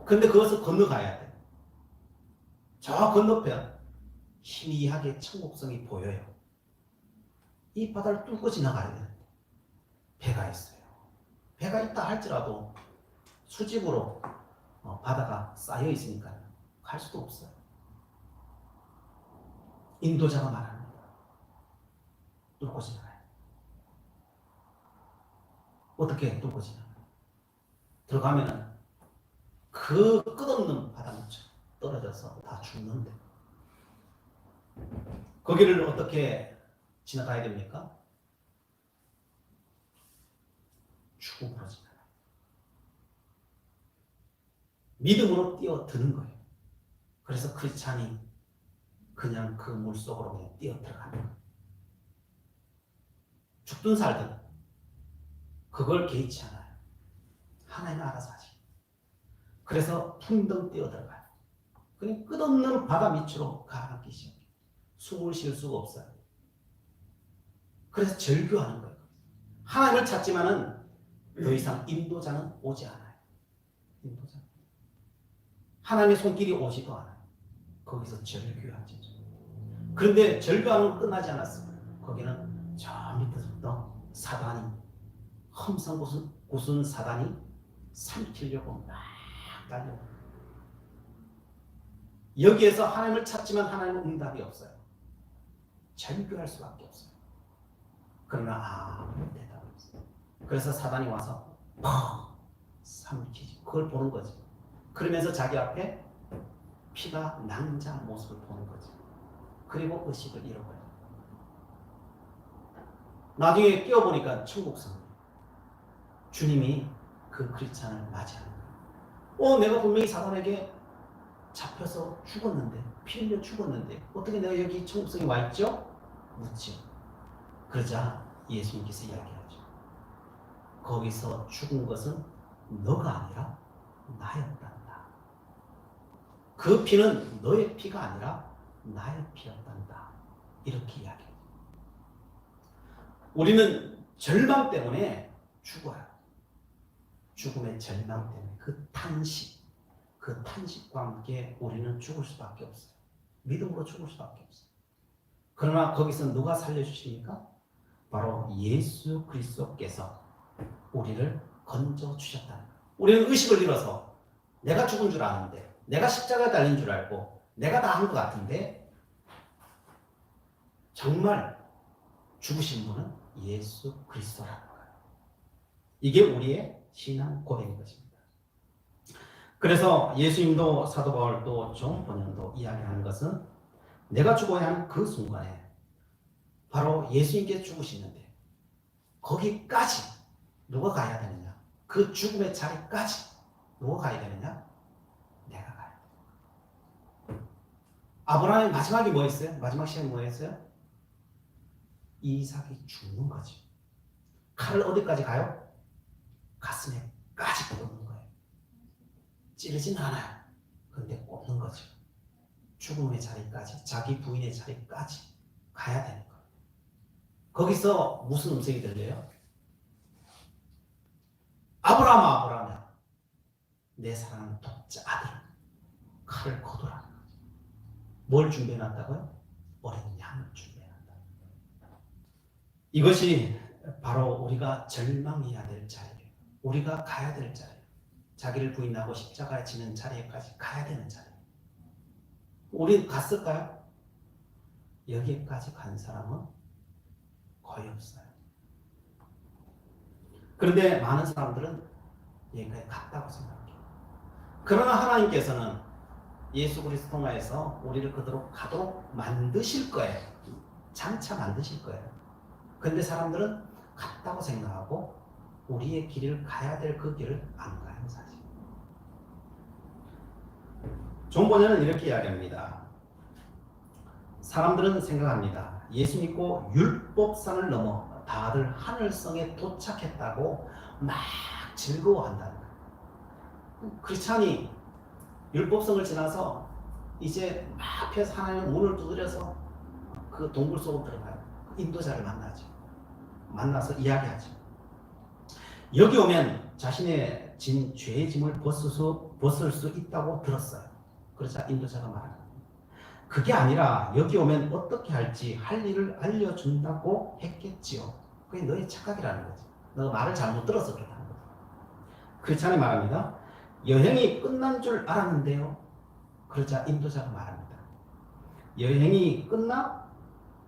[SPEAKER 1] 근데 그것을 건너가야 돼요. 저 건너편 희미하게 천국성이 보여요. 이 바다를 뚫고 지나가야 되는데 배가 있어요. 배가 있다 할지라도 수직으로 바다가 쌓여 있으니까 갈 수도 없어요. 인도자가 말합니다. 뚫고 지나가요. 어떻게 뚫고 지나가요? 들어가면은 그 끝없는 바다 밑으로 떨어져서 다 죽는데 거기를 어떻게 지나가야 됩니까? 죽음으로 지나가요. 믿음으로 뛰어드는 거예요. 그래서 크리스찬이 그냥 그 물속으로 그냥 뛰어 들어가는 거예요. 죽든 살든 그걸 개의치 않아요. 하나님 알아서 하시. 그래서 풍덩 뛰어 들어가요. 그냥 끝없는 바다 밑으로 가라앉기 시작해요. 숨을 쉴 수가 없어요. 그래서 절규하는 거예요. 하나님을 찾지만은 더 이상 인도자는 오지 않아요. 인도자. 하나님의 손길이 오지도 않아요. 거기서 절규하죠. 그런데 절규하는 건 끝나지 않았어요. 거기는 저 밑에서부터 사단이 험상궂은 사단이 삼키려고 막 달려요. 여기에서 하나님을 찾지만 하나님은 응답이 없어요. 절규할 수밖에 없어요. 그러나 아무 대답이 없어요. 그래서 사단이 와서 삼키지. 그걸 보는 거지. 그러면서 자기 앞에 피가 낭자한 모습을 보는 거지. 그리고 의식을 잃어버려요. 나중에 깨어보니까 천국성 주님이 그 크리스찬을 맞이하는 거예요. 내가 분명히 사단에게 잡혀서 죽었는데, 피 흘려 죽었는데 어떻게 내가 여기 천국성에 와 있죠? 묻죠. 그러자 예수님께서 이야기하죠. 거기서 죽은 것은 너가 아니라 나였단다. 그 피는 너의 피가 아니라 나의 피였단다. 이렇게 이야기해요. 우리는 절망 때문에 죽어요. 죽음의 절망 때문에 그 탄식과 함께 우리는 죽을 수밖에 없어요. 믿음으로 죽을 수밖에 없어요. 그러나 거기서 누가 살려주십니까? 바로 예수 그리스도께서 우리를 건져주셨다는 거예요. 우리는 의식을 잃어서 내가 죽은 줄 아는데, 내가 십자가에 달린 줄 알고 내가 다 한 것 같은데 정말 죽으신 분은 예수 그리스도라는 거예요. 이게 우리의 신앙 고백인 것입니다. 그래서 예수님도 사도 바울도 존 번연도 이야기하는 것은 내가 죽어야 하는 그 순간에 바로 예수님께 죽으시는데 거기까지 누가 가야 되느냐? 그 죽음의 자리까지 누가 가야 되느냐? 내가 가야 돼. 아브라함의 마지막이 뭐였어요? 마지막 시간이 뭐였어요? 이삭이 죽는 거지. 칼을 어디까지 가요? 가슴에까지 꽂는 거예요. 찌르진 않아요. 근데 꽂는 거죠. 죽음의 자리까지, 자기 부인의 자리까지 가야 되는 거예요. 거기서 무슨 음성이 들려요? 아브라함아, 아브라함아, 내 사랑하는 독자 아들, 칼을 거두라는 거죠. 뭘 준비해놨다고요? 어린 양을 준비해놨다. 이것이 바로 우리가 절망해야 될 자리예요. 우리가 가야 될 자리예요. 자기를 부인하고 십자가에 지는 자리에까지 가야 되는 자리예요. 우리 갔을까요? 여기까지 간 사람은 거의 없어요. 그런데 많은 사람들은 여기까지 갔다고 생각해요. 그러나 하나님께서는 예수 그리스도 통하여서 우리를 그대로 가도록 만드실 거예요. 장차 만드실 거예요. 그런데 사람들은 갔다고 생각하고 우리의 길을 가야 될 그 길을 안 가요, 사실. 존 번연은 이렇게 이야기합니다. 사람들은 생각합니다. 예수 믿고 율법산을 넘어 다들 하늘성에 도착했다고 막 즐거워한다는 거예요. 크리스찬이 율법성을 지나서 이제 막 앞에서 하나님의 문을 두드려서 그 동굴 속으로 들어가요. 인도자를 만나죠. 만나서 이야기하죠. 여기 오면 자신의 진 죄의 짐을 벗을 수 있다고 들었어요. 그러자 인도자가 말합니다. 그게 아니라 여기 오면 어떻게 할지 할 일을 알려준다고 했겠지요. 그게 너의 착각이라는 거지. 너가 말을 잘못 들어서 그렇다는 거지. 크리스찬이 말합니다. 여행이 끝난 줄 알았는데요. 그러자 인도자가 말합니다. 여행이 끝나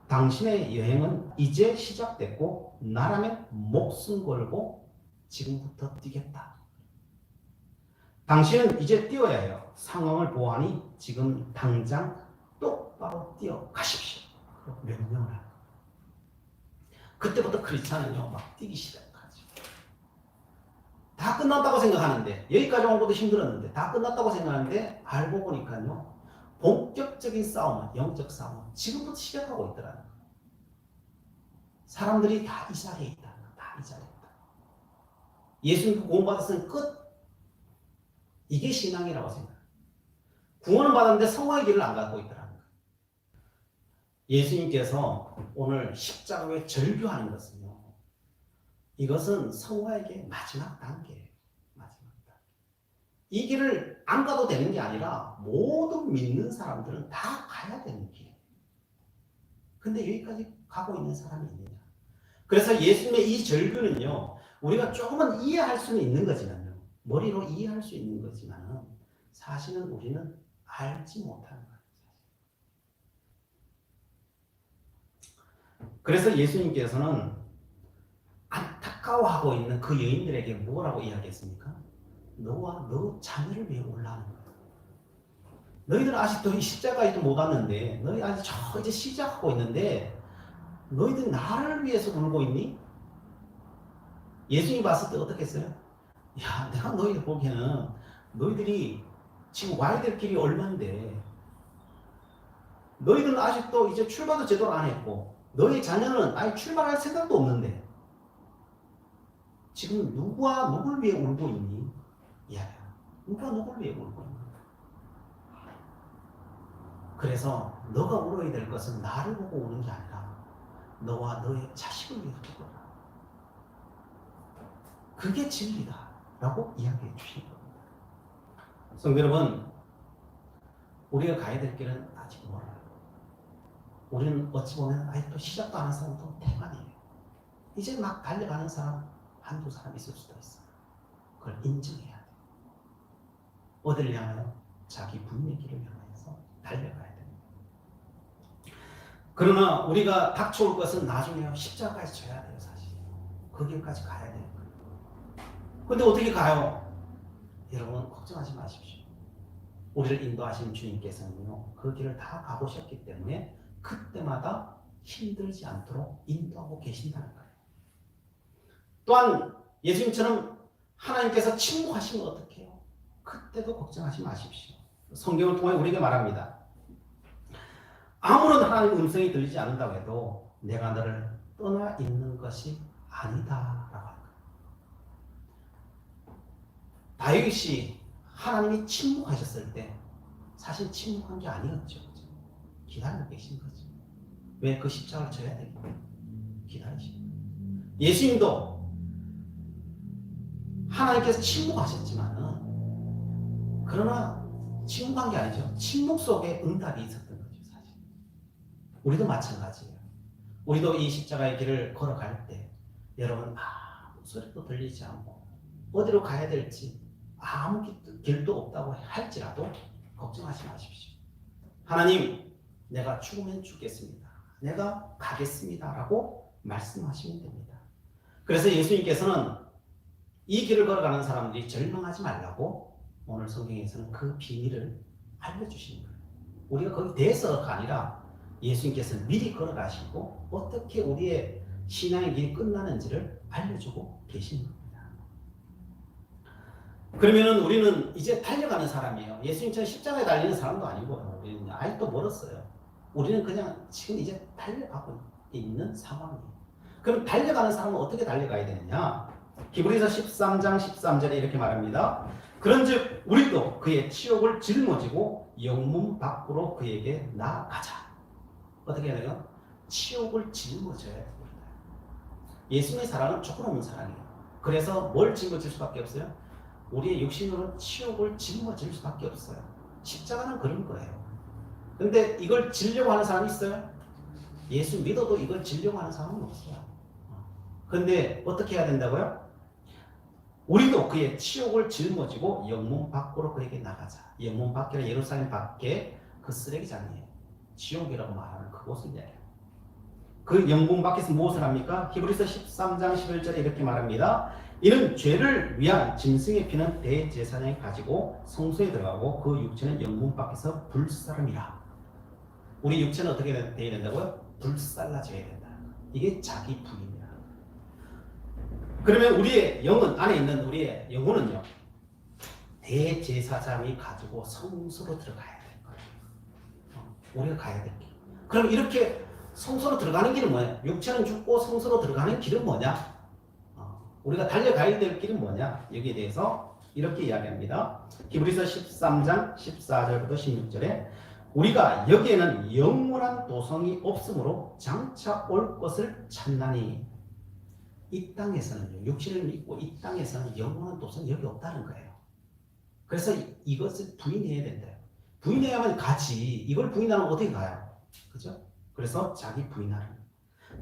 [SPEAKER 1] 당신의 여행은 이제 시작됐고 나라면 목숨 걸고 지금부터 뛰겠다. 당신은 이제 뛰어야 해요. 상황을 보아하니 지금 당장 똑바로 뛰어 가십시오. 명령을 합니다. 그때부터 크리스찬은요 막 뛰기 시작하죠. 다 끝났다고 생각하는데 여기까지 온 것도 힘들었는데 다 끝났다고 생각하는데 알고 보니까요 본격적인 싸움은 영적 싸움은 지금부터 시작하고 있더라는 거예요. 사람들이 다 이 자리에 있다는 거예요. 다 이 자리에 있다. 예수님 구원받았으면 끝. 이게 신앙이라고 생각해요. 구원을 받았는데 성화의 길을 안 갖고 있더라는 거예요. 예수님께서 오늘 십자가에 절규하는 것은요. 이것은 성화의 길 마지막 단계예요. 마지막 단계. 이 길을 안 가도 되는 게 아니라 모든 믿는 사람들은 다 가야 되는 길이에요. 근데 여기까지 가고 있는 사람이 있느냐. 그래서 예수님의 이 절규는요. 우리가 조금은 이해할 수는 있는 거지만요. 머리로 이해할 수 있는 거지만 사실은 우리는 알지 못하는 거예요. 그래서 예수님께서는 안타까워하고 있는 그 여인들에게 뭐라고 이야기했습니까? 너와 너 자녀를 위해 올라가는 거야. 너희들은 아직도 이 십자가에도 못 왔는데 너희 아직 저 이제 시작하고 있는데 너희들 나를 위해서 울고 있니? 예수님이 봤을 때 어떻게 했어요? 야, 내가 너희들 보기에는 너희들이 지금 와야 될 길이 얼마인데 너희들은 아직도 이제 출발도 제대로 안 했고 너희 자녀는 아예 출발할 생각도 없는데 지금 누구와 누굴 위해 울고 있니? 야, 누가 누굴 위해 울고 있니? 그래서 너가 울어야 될 것은 나를 보고 우는 게 아니라 너와 너의 자식을 위해 울어라. 그게 진리다 라고 이야기해 주신 겁니다. 성도 여러분, 우리가 가야 될 길은 아직 멀어요. 우리는 어찌 보면 아직도 시작도 안 한 사람도 대만이에요. 이제 막 달려가는 사람 한두 사람 있을 수도 있어요. 그걸 인정해야 돼요. 어디를 향하여? 자기 분의 길을 향해서 달려가야 됩니다. 그러나 우리가 닥쳐올 것은 나중에 십자가까지 져야 돼요. 사실 그 길까지 가야 돼요. 근데 어떻게 가요? 여러분 걱정하지 마십시오. 우리를 인도하신 주님께서는요 그 길을 다 가보셨기 때문에 그때마다 힘들지 않도록 인도하고 계신다는 거예요. 또한 예수님처럼 하나님께서 침묵하시면 어떡해요? 그때도 걱정하지 마십시오. 성경을 통해 우리에게 말합니다. 아무런 하나님의 음성이 들리지 않는다고 해도 내가 너를 떠나 있는 것이 아니다 라고 합니다. 다윗이 하나님이 침묵하셨을 때 사실 침묵한 게 아니었죠. 기다리고 계신 거죠. 왜? 그 십자가를 져야 되겠다. 기다리시고. 예수님도 하나님께서 침묵하셨지만은 그러나 침묵한 게 아니죠. 침묵 속에 응답이 있었던 거죠. 사실. 우리도 마찬가지예요. 우리도 이 십자가의 길을 걸어갈 때 여러분 아무 소리도 들리지 않고 어디로 가야 될지 아무 길도 없다고 할지라도 걱정하지 마십시오. 하나님, 내가 죽으면 죽겠습니다. 내가 가겠습니다. 라고 말씀하시면 됩니다. 그래서 예수님께서는 이 길을 걸어가는 사람들이 절망하지 말라고 오늘 성경에서는 그 비밀을 알려주시는 거예요. 우리가 거기 대해서가 아니라 예수님께서 미리 걸어가시고 어떻게 우리의 신앙의 길이 끝나는지를 알려주고 계시는 겁니다. 그러면은 우리는 이제 달려가는 사람이에요. 예수님처럼 십자가에 달리는 사람도 아니고요. 우리는 아직도 멀었어요. 우리는 그냥 지금 이제 달려가고 있는 상황이에요. 그럼 달려가는 사람은 어떻게 달려가야 되느냐? 히브리서 13장 13절에 이렇게 말합니다. 그런즉 우리도 그의 치욕을 짊어지고 영문 밖으로 그에게 나아가자. 어떻게 해야 돼요? 치욕을 짊어져야 됩니다. 예수님의 사랑은 조금 없는 사랑이에요. 그래서 뭘 짊어질 수밖에 없어요? 우리의 육신으로 치욕을 짊어질 수밖에 없어요. 십자가는 그런 거예요. 근데 이걸 지려고 하는 사람이 있어요? 예수 믿어도 이걸 지려고 하는 사람은 없어요. 근데 어떻게 해야 된다고요? 우리도 그의 치욕을 짊어지고 영문 밖으로 그에게 나가자. 영문 밖이라 예루살렘 밖에 그 쓰레기장이에요. 지옥이라고 말하는 그곳을 이야기해요. 그 영문 밖에서 무엇을 합니까? 히브리서 13장 11절에 이렇게 말합니다. 이는 죄를 위한 짐승의 피는 대제사장이 가지고 성소에 들어가고 그 육체는 영문 밖에서 불사름이라. 우리 육체는 어떻게 되어야 된다고요? 불살라져야 된다. 이게 자기 부인이야. 그러면 우리의 영은, 안에 있는 우리의 영혼은요, 대제사장이 가지고 성소로 들어가야 될 거예요. 우리가 가야 될 길. 그럼 이렇게 성소로 들어가는 길은 뭐냐? 육체는 죽고 성소로 들어가는 길은 뭐냐? 우리가 달려가야 될 길은 뭐냐? 여기에 대해서 이렇게 이야기합니다. 히브리서 13장 14절부터 16절에 우리가 여기에는 영원한 도성이 없으므로 장차 올 것을 찾나니, 이 땅에서는 육신을 믿고 이 땅에서는 영원한 도성이 여기 없다는 거예요. 그래서 이것을 부인해야 된대요. 부인해야만 가지. 이걸 부인하면 어떻게 가요? 그죠? 그래서 자기 부인하는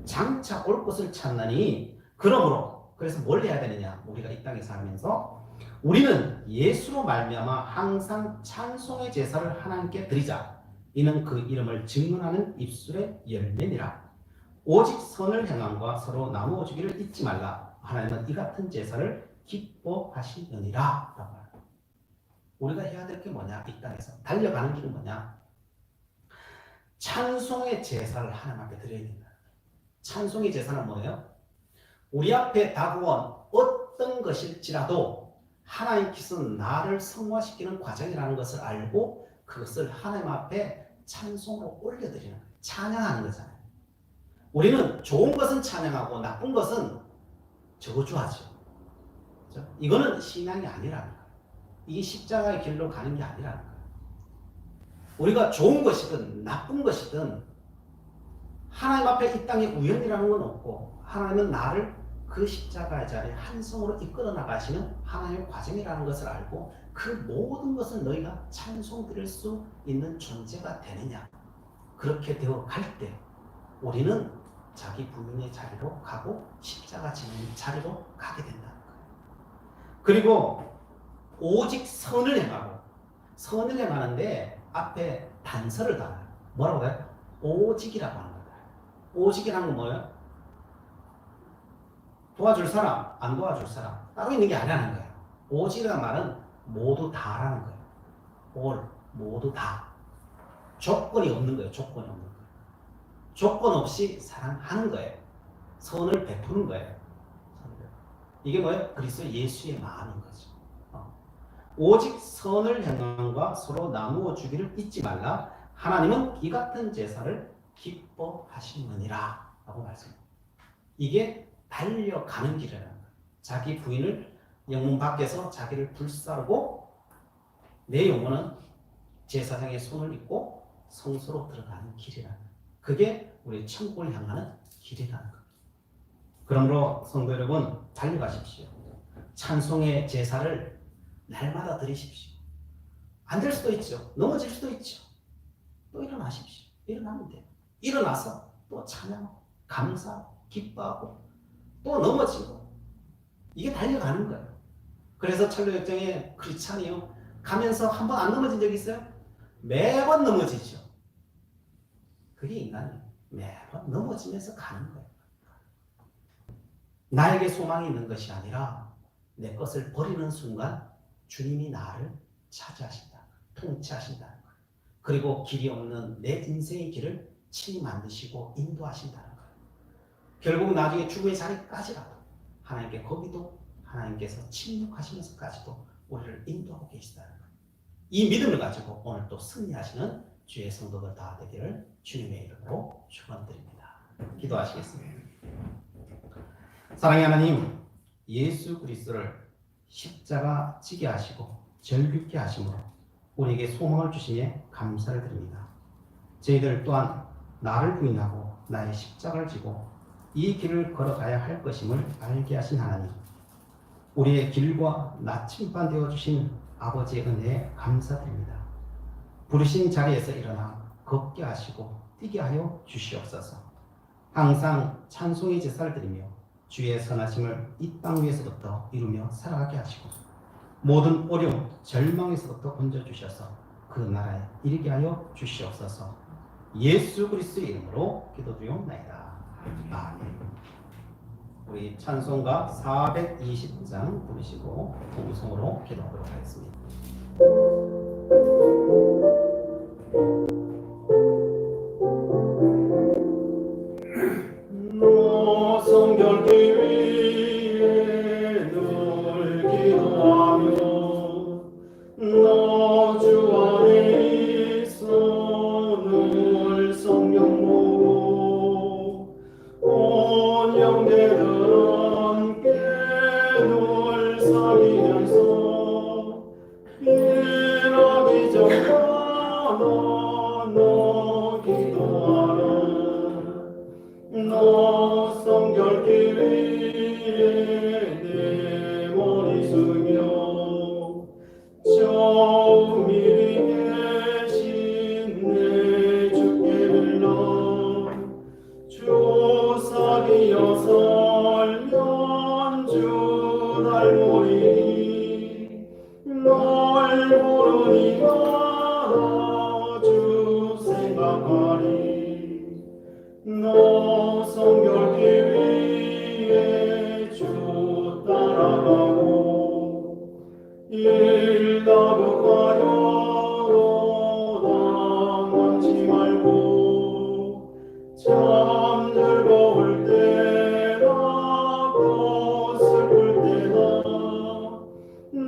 [SPEAKER 1] 장차 올 것을 찾나니, 그러므로 그래서 뭘 해야 되느냐? 우리가 이 땅에 살면서 우리는 예수로 말미암아 항상 찬송의 제사를 하나님께 드리자. 이는 그 이름을 증언하는 입술의 열매니라. 오직 선을 행함과 서로 나누어 주기를 잊지 말라. 하나님은 이 같은 제사를 기뻐하시느니라. 라고 합니다. 우리가 해야 될 게 뭐냐? 이 땅에서 달려가는 길은 뭐냐? 찬송의 제사를 하나님 앞에 드려야 된다. 찬송의 제사는 뭐예요? 우리 앞에 다가온 어떤 것일지라도 하나님께서 나를 성화시키는 과정이라는 것을 알고 그것을 하나님 앞에 찬송으로 올려드리는 거예요. 찬양하는 거잖아요. 우리는 좋은 것은 찬양하고 나쁜 것은 저주하죠. 그렇죠? 이거는 신앙이 아니라는 거예요. 이게 십자가의 길로 가는 게 아니라는 거예요. 우리가 좋은 것이든 나쁜 것이든 하나님 앞에 이 땅에 우연이라는 건 없고, 하나님은 나를 그 십자가의 자리에 한 성으로 이끌어 나가시는 하나님의 과정이라는 것을 알고 그 모든 것을 너희가 찬송 드릴 수 있는 존재가 되느냐. 그렇게 되어 갈 때 우리는 자기 부인의 자리로 가고 십자가 지는 자리로 가게 된다는 거예요. 그리고 오직 선을 행하고, 선을 행하는데 앞에 단서를 달아요. 뭐라고 해요? 오직이라고 하는 거예요. 오직이라는 건 뭐예요? 도와줄 사람, 안 도와줄 사람 따로 있는 게 아니라는 거예요. 오직이라는 말은 모두 다라는 거예요. all, 모두 다. 조건이 없는 거예요. 조건이 없는 거예요. 조건 없이 사랑하는 거예요. 선을 베푸는 거예요. 이게 뭐예요? 그리스도 예수의 마음인 거죠. 오직 선을 행함과 서로 나누어 주기를 잊지 말라. 하나님은 이 같은 제사를 기뻐하시느니라 라고 말씀합니다. 이게 달려가는 길이라는 거예요. 자기 부인을 영문 밖에서 자기를 불사르고 내 영혼은 제사장의 손을 입고 성소로 들어가는 길이라는 거예요. 그게 우리 천국을 향하는 길이라는 거예요. 그러므로 성도 여러분, 달려가십시오. 찬송의 제사를 날마다 드리십시오. 안 될 수도 있죠. 넘어질 수도 있죠. 또 일어나십시오. 일어나면 돼요. 일어나서 또 찬양하고 감사하고 기뻐하고 또 넘어지고, 이게 달려가는 거예요. 그래서 철로역정에 크리스찬이요, 가면서 한 번 안 넘어진 적 있어요? 매번 넘어지죠. 그게 인간이에요. 매번 넘어지면서 가는 거예요. 나에게 소망이 있는 것이 아니라 내 것을 버리는 순간 주님이 나를 차지하신다, 통치하신다는 거예요. 그리고 길이 없는 내 인생의 길을 친히 만드시고 인도하신다는 거예요. 결국 나중에 죽음의 자리까지라도 하나님께, 거기도 하나님께서 침묵하시면서까지도 우리를 인도하고 계시다는 거예요. 이 믿음을 가지고 오늘 또 승리하시는 주의 성도들 다 되기를 주님의 이름으로 축원드립니다. 기도하시겠습니다. 사랑의 하나님, 예수 그리스도를 십자가 지게 하시고 절규케 하심으로 우리에게 소망을 주시니 감사를 드립니다. 저희들 또한 나를 부인하고 나의 십자가를 지고 이 길을 걸어가야 할 것임을 알게 하신 하나님, 우리의 길과 나침반 되어주신 아버지의 은혜에 감사드립니다. 부르신 자리에서 일어나 걷게 하시고 뛰게 하여 주시옵소서. 항상 찬송의 제사를 드리며 주의 선하심을 이 땅 위에서부터 이루며 살아가게 하시고 모든 어려움, 절망에서부터 건져주셔서 그 나라에 이르게 하여 주시옵소서. 예수 그리스도의 이름으로 기도드리옵나이다. 아멘. 우리 찬송가 420장 부르시고 동성으로 기도하도록 하겠습니다.
[SPEAKER 2] 너 성결기 위해 늘 기도하며 너 주 안에 있어 늘 성령 모으고 온 형제들 함께 늘 사귀면서 일하기 전까지 너 기도하라. 너 성결기 위해 내 머리 숙여 저 미리 계신 내 주께 빌러 주 사귀어 살면 주 닮으리니 널 부르니 나라 주 생각하리. 너 성결기 위해 주 따라가고 일나무가여로 당하지 말고 참 즐거울 때나 또 슬플 때나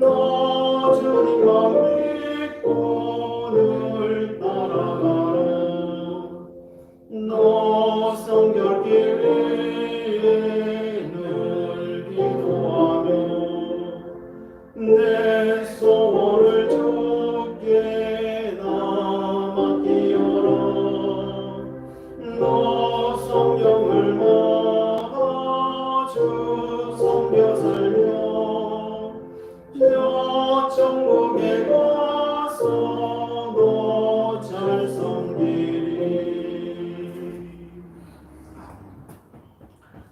[SPEAKER 2] 너 주님만 믿고 늘 따라가라. 너 성결기 위해 늘 기도하며 내 소원을 주께 나 맡기어라. 너 성령을 받아 주 섬겨 살며 저 천국에 가서 너 잘 섬기리.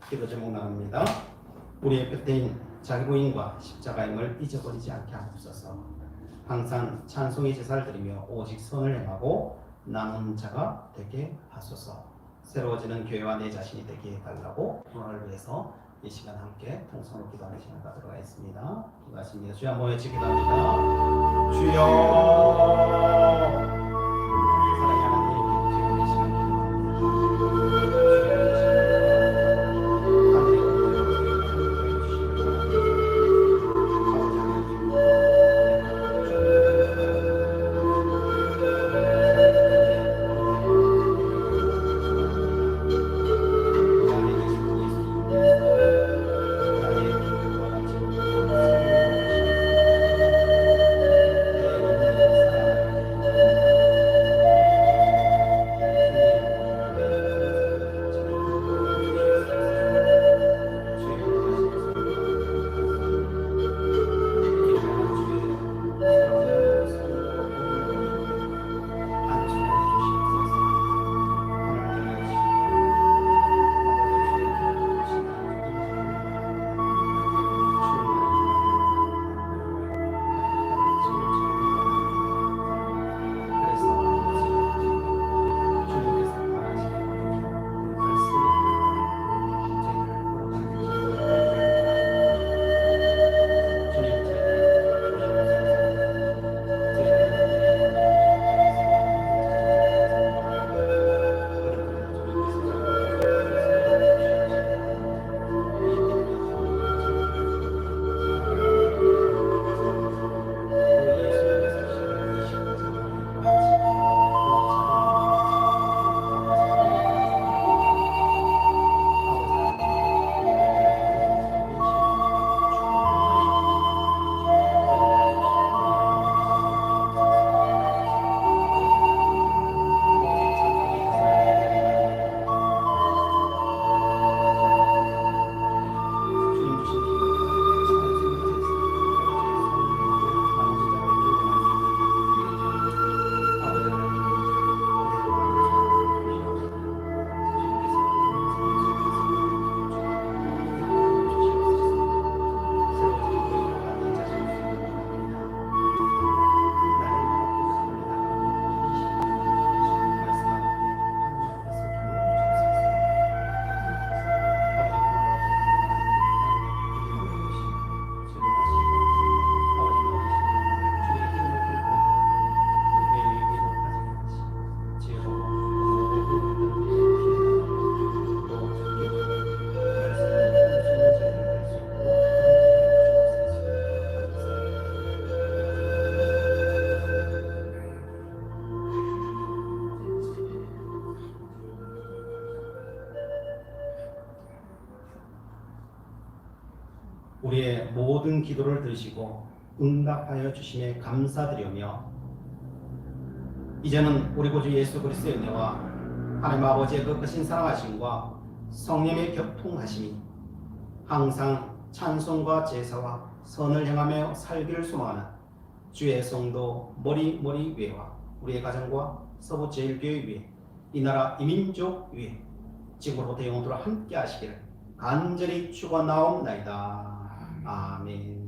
[SPEAKER 1] 기도 제목 나갑니다. 우리의 뼈대인 자기 부인과 십자가임을 잊어버리지 않게 하옵소서. 항상 찬송의 제사를 드리며 오직 선을 행하고 남은 자가 되게 하소서. 새로워지는 교회와 내 자신이 되게 해달라고 오늘을 위해서 이 시간 함께 통성으로 기도하는 시간 가도록 하겠습니다. 기도하십니다. 주여 한번 외치 기도합니다. 주여 사랑의 하나님, 지금 이 시간 우리의 모든 기도를 들으시고 응답하여 주심에 감사드리며 이제는 우리 구주 예수 그리스도의 은혜와 하나님 아버지의 그 크신 사랑하심과 성령의 교통하심이 항상 찬송과 제사와 선을 행하며 살기를 소망하는 주의 성도 머리 위에와 우리의 가정과 서부 제일교회 위에 이 나라 이민족 위에 지금으로부터 영원토록 함께 하시기를 간절히 축원하옵나이다. 아멘.